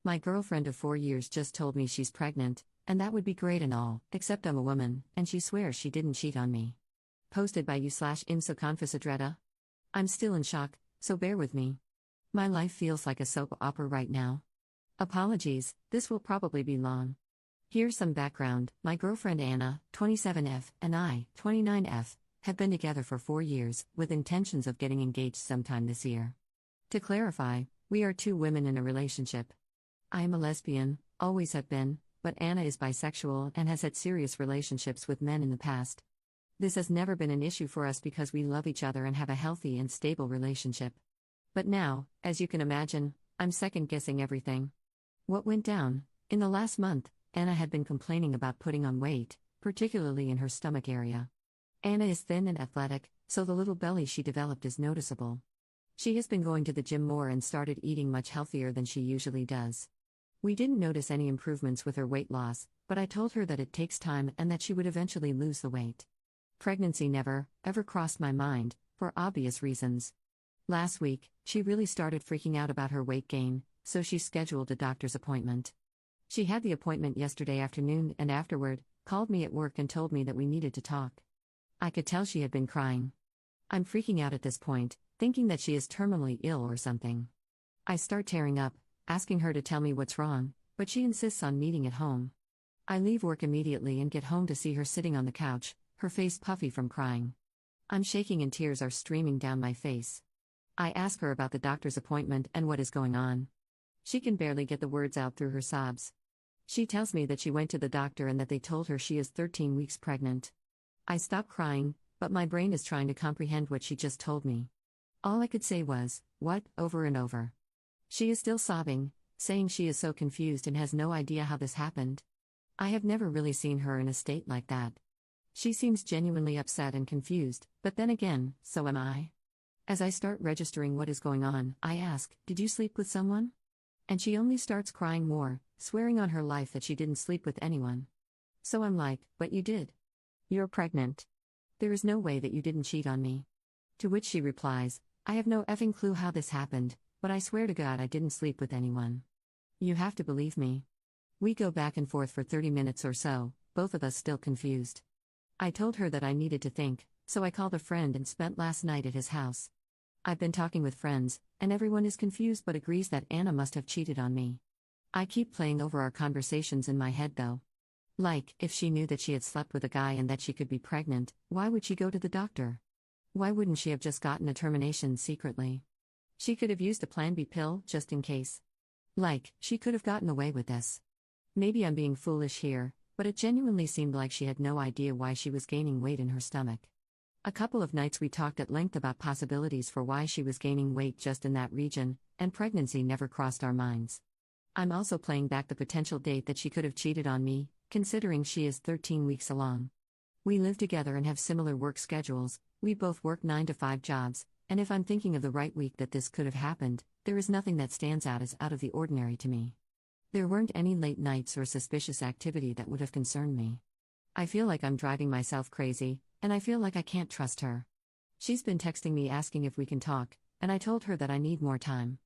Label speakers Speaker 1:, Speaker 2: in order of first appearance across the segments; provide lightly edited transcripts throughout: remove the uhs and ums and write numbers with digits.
Speaker 1: My girlfriend of 4 years just told me she's pregnant, and that would be great and all, except I'm a woman, and she swears she didn't cheat on me. Posted by you/imsoconfisadretta. I'm still in shock, so bear with me. My life feels like a soap opera right now. Apologies, this will probably be long. Here's some background. My girlfriend Anna, 27F, and I, 29F, have been together for 4 years, with intentions of getting engaged sometime this year. To clarify, we are two women in a relationship. I am a lesbian, always have been, but Anna is bisexual and has had serious relationships with men in the past. This has never been an issue for us because we love each other and have a healthy and stable relationship. But now, as you can imagine, I'm second-guessing everything. What went down? In the last month, Anna had been complaining about putting on weight, particularly in her stomach area. Anna is thin and athletic, so the little belly she developed is noticeable. She has been going to the gym more and started eating much healthier than she usually does. We didn't notice any improvements with her weight loss, but I told her that it takes time and that she would eventually lose the weight. Pregnancy never, ever crossed my mind, for obvious reasons. Last week, she really started freaking out about her weight gain, so she scheduled a doctor's appointment. She had the appointment yesterday afternoon and afterward, called me at work and told me that we needed to talk. I could tell she had been crying. I'm freaking out at this point, thinking that she is terminally ill or something. I start tearing up, asking her to tell me what's wrong, but she insists on meeting at home. I leave work immediately and get home to see her sitting on the couch, her face puffy from crying. I'm shaking and tears are streaming down my face. I ask her about the doctor's appointment and what is going on. She can barely get the words out through her sobs. She tells me that she went to the doctor and that they told her she is 13 weeks pregnant. I stop crying, but my brain is trying to comprehend what she just told me. All I could say was, "What?" over and over. She is still sobbing, saying she is so confused and has no idea how this happened. I have never really seen her in a state like that. She seems genuinely upset and confused, but then again, so am I. As I start registering what is going on, I ask, "Did you sleep with someone?" And she only starts crying more, swearing on her life that she didn't sleep with anyone. So I'm like, "But you did. You're pregnant. There is no way that you didn't cheat on me." To which she replies, "I have no effing clue how this happened, but I swear to God I didn't sleep with anyone. You have to believe me." We go back and forth for 30 minutes or so, both of us still confused. I told her that I needed to think, so I called a friend and spent last night at his house. I've been talking with friends, and everyone is confused but agrees that Anna must have cheated on me. I keep playing over our conversations in my head though. Like, if she knew that she had slept with a guy and that she could be pregnant, why would she go to the doctor? Why wouldn't she have just gotten a termination secretly? She could have used a Plan B pill, just in case. Like, she could have gotten away with this. Maybe I'm being foolish here, but it genuinely seemed like she had no idea why she was gaining weight in her stomach. A couple of nights we talked at length about possibilities for why she was gaining weight just in that region, and pregnancy never crossed our minds. I'm also playing back the potential date that she could have cheated on me, considering she is 13 weeks along. We live together and have similar work schedules, we both work 9-to-5 jobs, and if I'm thinking of the right week that this could have happened, there is nothing that stands out as out of the ordinary to me. There weren't any late nights or suspicious activity that would have concerned me. I feel like I'm driving myself crazy, and I feel like I can't trust her. She's been texting me asking if we can talk, and I told her that I need more time.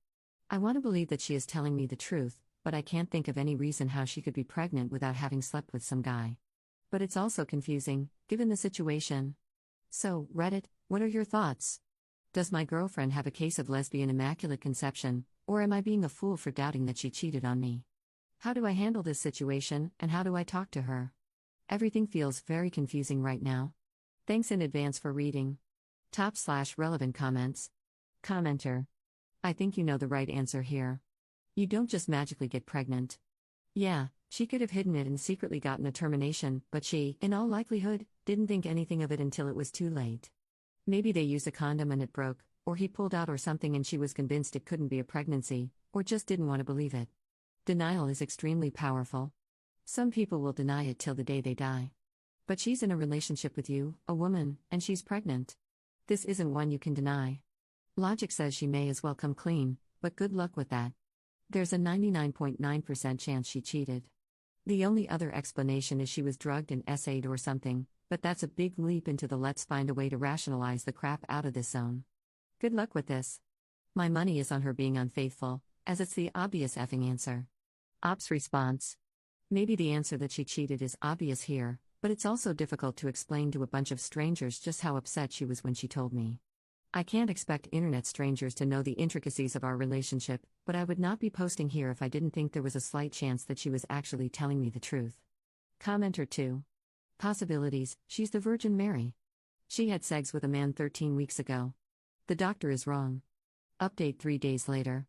Speaker 1: I want to believe that she is telling me the truth, but I can't think of any reason how she could be pregnant without having slept with some guy. But it's also confusing, given the situation. So, Reddit, what are your thoughts? Does my girlfriend have a case of lesbian immaculate conception, or am I being a fool for doubting that she cheated on me? How do I handle this situation, and how do I talk to her? Everything feels very confusing right now. Thanks in advance for reading. /relevant comments. Commenter. I think you know the right answer here. You don't just magically get pregnant. Yeah, she could have hidden it and secretly gotten a termination, but she, in all likelihood, didn't think anything of it until it was too late. Maybe they used a condom and it broke, or he pulled out or something and she was convinced it couldn't be a pregnancy, or just didn't want to believe it. Denial is extremely powerful. Some people will deny it till the day they die. But she's in a relationship with you, a woman, and she's pregnant. This isn't one you can deny. Logic says she may as well come clean, but good luck with that. There's a 99.9% chance she cheated. The only other explanation is she was drugged and SA'd or something, but that's a big leap into the let's find a way to rationalize the crap out of this zone. Good luck with this. My money is on her being unfaithful, as it's the obvious effing answer. Ops response. Maybe the answer that she cheated is obvious here, but it's also difficult to explain to a bunch of strangers just how upset she was when she told me. I can't expect internet strangers to know the intricacies of our relationship, but I would not be posting here if I didn't think there was a slight chance that she was actually telling me the truth. Commenter 2. Possibilities: she's the Virgin Mary. She had sex with a man 13 weeks ago. The doctor is wrong. Update 3 days later.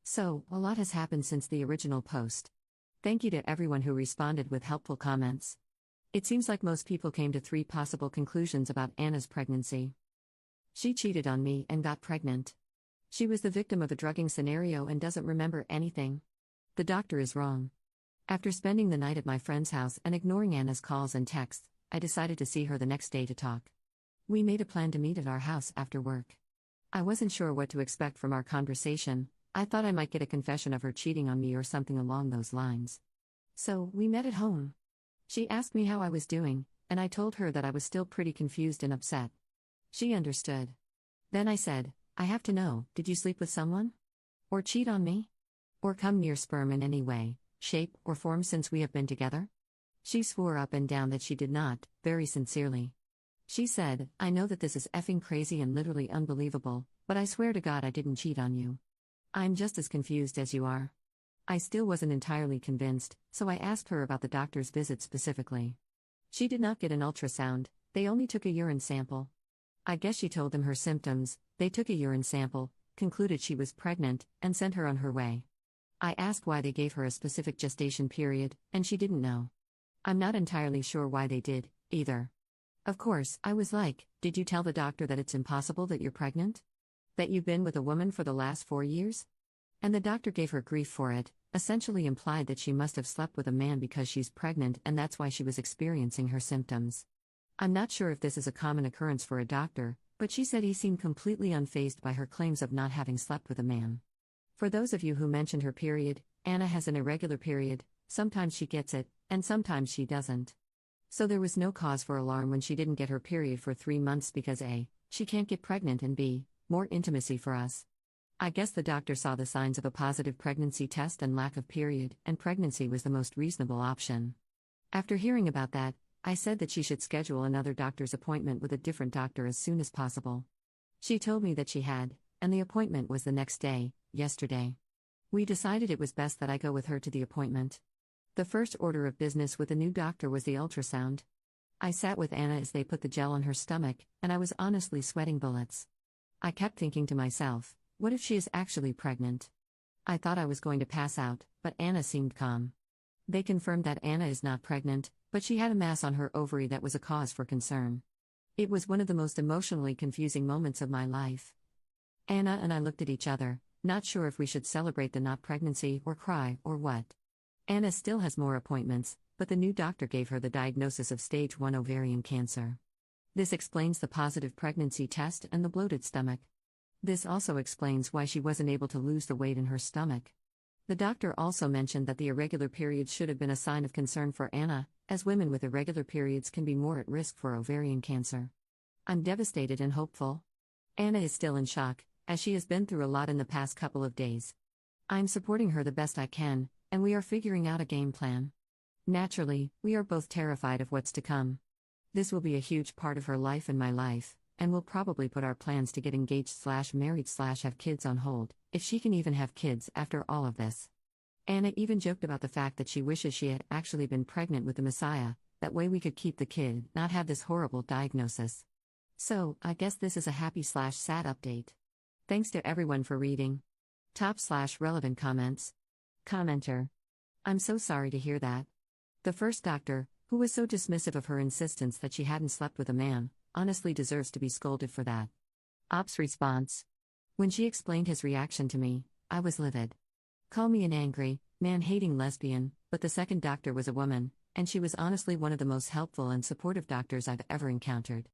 Speaker 1: So, a lot has happened since the original post. Thank you to everyone who responded with helpful comments. It seems like most people came to 3 possible conclusions about Anna's pregnancy. She cheated on me and got pregnant. She was the victim of a drugging scenario and doesn't remember anything. The doctor is wrong. After spending the night at my friend's house and ignoring Anna's calls and texts, I decided to see her the next day to talk. We made a plan to meet at our house after work. I wasn't sure what to expect from our conversation. I thought I might get a confession of her cheating on me or something along those lines. So, we met at home. She asked me how I was doing, and I told her that I was still pretty confused and upset. She understood. Then I said, I have to know, did you sleep with someone? Or cheat on me? Or come near sperm in any way, shape, or form since we have been together? She swore up and down that she did not, very sincerely. She said, I know that this is effing crazy and literally unbelievable, but I swear to God I didn't cheat on you. I'm just as confused as you are. I still wasn't entirely convinced, so I asked her about the doctor's visit specifically. She did not get an ultrasound, they only took a urine sample. I guess she told them her symptoms, they took a urine sample, concluded she was pregnant, and sent her on her way. I asked why they gave her a specific gestation period, and she didn't know. I'm not entirely sure why they did, either. Of course, I was like, did you tell the doctor that it's impossible that you're pregnant? That you've been with a woman for the last 4 years? And the doctor gave her grief for it, essentially implied that she must have slept with a man because she's pregnant and that's why she was experiencing her symptoms. I'm not sure if this is a common occurrence for a doctor, but she said he seemed completely unfazed by her claims of not having slept with a man. For those of you who mentioned her period, Anna has an irregular period, sometimes she gets it, and sometimes she doesn't. So there was no cause for alarm when she didn't get her period for 3 months because A, she can't get pregnant and B, more intimacy for us. I guess the doctor saw the signs of a positive pregnancy test and lack of period, and pregnancy was the most reasonable option. After hearing about that, I said that she should schedule another doctor's appointment with a different doctor as soon as possible. She told me that she had, and the appointment was the next day, yesterday. We decided it was best that I go with her to the appointment. The first order of business with the new doctor was the ultrasound. I sat with Anna as they put the gel on her stomach, and I was honestly sweating bullets. I kept thinking to myself, what if she is actually pregnant? I thought I was going to pass out, but Anna seemed calm. They confirmed that Anna is not pregnant, but she had a mass on her ovary that was a cause for concern. It was one of the most emotionally confusing moments of my life. Anna and I looked at each other, not sure if we should celebrate the not pregnancy or cry or what. Anna still has more appointments, but the new doctor gave her the diagnosis of stage 1 ovarian cancer. This explains the positive pregnancy test and the bloated stomach. This also explains why she wasn't able to lose the weight in her stomach. The doctor also mentioned that the irregular periods should have been a sign of concern for Anna, as women with irregular periods can be more at risk for ovarian cancer. I'm devastated and hopeful. Anna is still in shock, as she has been through a lot in the past couple of days. I'm supporting her the best I can, and we are figuring out a game plan. Naturally, we are both terrified of what's to come. This will be a huge part of her life and my life, and will probably put our plans to get engaged/married/have kids on hold, if she can even have kids after all of this. Anna even joked about the fact that she wishes she had actually been pregnant with the Messiah, that way we could keep the kid, not have this horrible diagnosis. So, I guess this is a happy/sad update. Thanks to everyone for reading. Top/relevant comments. Commenter. I'm so sorry to hear that. The first doctor, who was so dismissive of her insistence that she hadn't slept with a man, honestly deserves to be scolded for that. Ops response. When she explained his reaction to me, I was livid. Call me an angry, man-hating lesbian, but the second doctor was a woman, and she was honestly one of the most helpful and supportive doctors I've ever encountered.